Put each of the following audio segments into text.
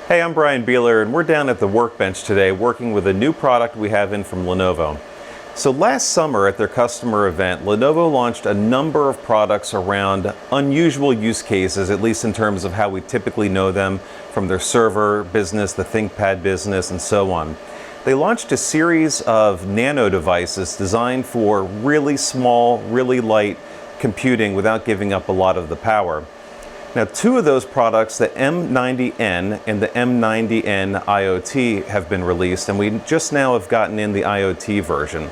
Hey, I'm Brian Beeler, and we're down at the workbench today working with a new product we have in from Lenovo. So last summer at their customer event, Lenovo launched a number of products around unusual use cases, at least in terms of how we typically know them from their server business, the ThinkPad business, and so on. They launched a series of nano devices designed for really small, really light computing without giving up a lot of the power. Now, two of those products, the M90n and the M90n IoT, have been released, and we just now have gotten in the IoT version.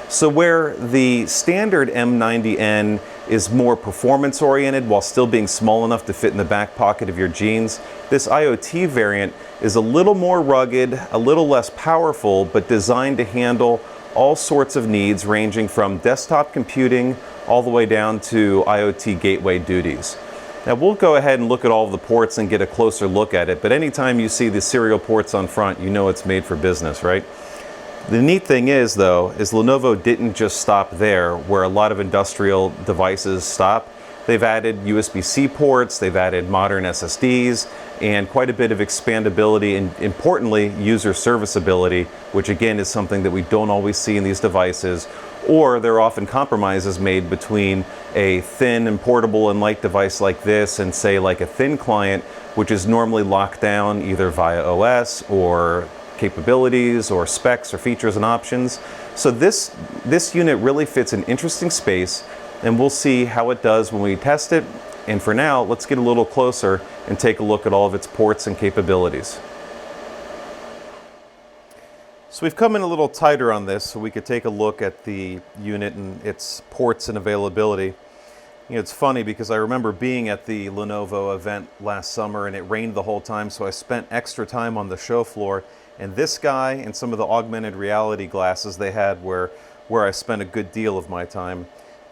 So where the standard M90n is more performance oriented while still being small enough to fit in the back pocket of your jeans, this IoT variant is a little more rugged, a little less powerful, but designed to handle all sorts of needs ranging from desktop computing all the way down to IoT gateway duties. Now we'll go ahead and look at all of the ports and get a closer look at it, but anytime you see the serial ports on front, you know it's made for business, right? The neat thing is, though, is Lenovo didn't just stop there where a lot of industrial devices stop. They've added USB-C ports, they've added modern SSDs, and quite a bit of expandability and, importantly, user serviceability, which again is something that we don't always see in these devices. Or there are often compromises made between a thin and portable and light device like this and, say, like a thin client, which is normally locked down either via OS or capabilities or specs or features and options. So this unit really fits an interesting space, and we'll see how it does when we test it. And for now, let's get a little closer and take a look at all of its ports and capabilities. So we've come in a little tighter on this so we could take a look at the unit and its ports and availability. You know, it's funny because I remember being at the Lenovo event last summer and it rained the whole time, so I spent extra time on the show floor, and this guy and some of the augmented reality glasses they had where I spent a good deal of my time.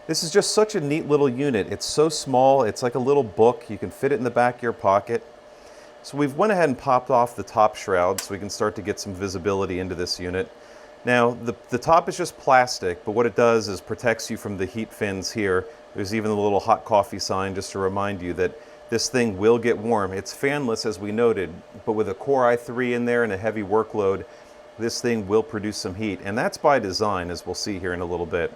This is just such a neat little unit. It's so small, it's like a little book. You can fit it in the back of your pocket. So we've went ahead and popped off the top shroud so we can start to get some visibility into this unit. Now, the top is just plastic, but what it does is protects you from the heat fins here. There's even a little hot coffee sign just to remind you that this thing will get warm. It's fanless, as we noted, but with a Core i3 in there and a heavy workload, this thing will produce some heat, and that's by design, as we'll see here in a little bit.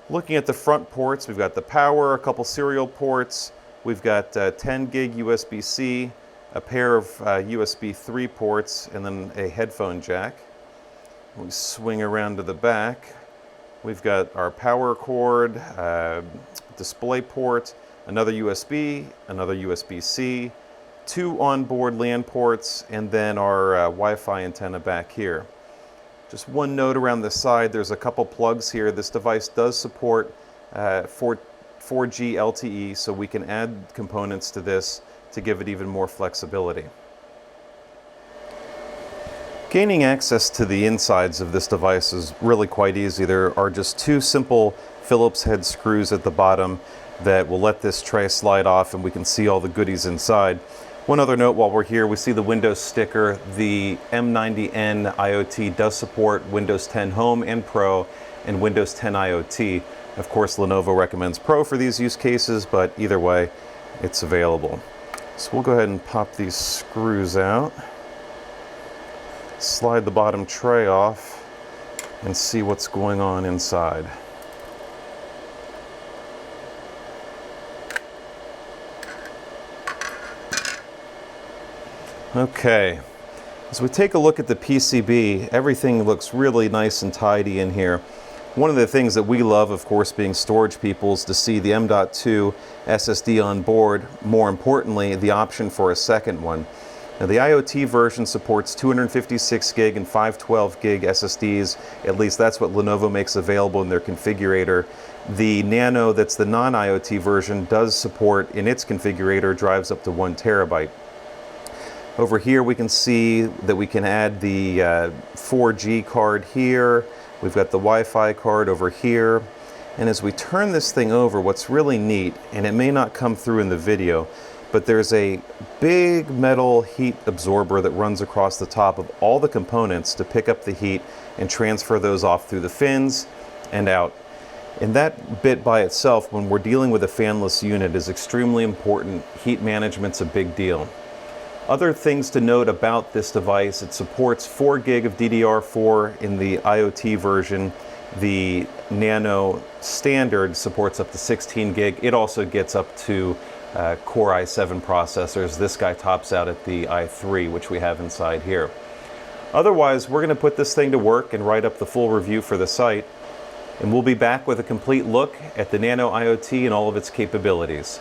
Looking at the front ports, we've got the power, a couple serial ports, we've got 10 gig USB-C, a pair of USB 3 ports, and then a headphone jack. We swing around to the back. We've got our power cord, display port, another USB, another USB-C, two onboard LAN ports, and then our Wi-Fi antenna back here. Just one note around the side, there's a couple plugs here. This device does support 4G LTE, so we can add components to this to give it even more flexibility. Gaining access to the insides of this device is really quite easy. There are just two simple Phillips head screws at the bottom that will let this tray slide off, and we can see all the goodies inside. One other note while we're here, we see the Windows sticker. The M90n IoT does support Windows 10 Home and Pro and Windows 10 IoT. Of course, Lenovo recommends Pro for these use cases, but either way, it's available. So we'll go ahead and pop these screws out, slide the bottom tray off, and see what's going on inside. Okay, as we take a look at the PCB, everything looks really nice and tidy in here. One of the things that we love, of course, being storage people, is to see the M.2 SSD on board. More importantly, the option for a second one. Now, the IoT version supports 256 gig and 512 gig SSDs. At least that's what Lenovo makes available in their configurator. The Nano, that's the non-IoT version, does support, in its configurator, drives up to 1 terabyte. Over here we can see that we can add the 4G card here. We've got the Wi-Fi card over here. And as we turn this thing over, what's really neat, and it may not come through in the video, but there's a big metal heat absorber that runs across the top of all the components to pick up the heat and transfer those off through the fins and out. And that bit by itself, when we're dealing with a fanless unit, is extremely important. Heat management's a big deal. Other things to note about this device: it supports 4 gig of DDR4 in the IoT version. The Nano standard supports up to 16 gig. It also gets up to Core i7 processors. This guy tops out at the i3, which we have inside here. Otherwise, we're going to put this thing to work and write up the full review for the site. And we'll be back with a complete look at the Nano IoT and all of its capabilities.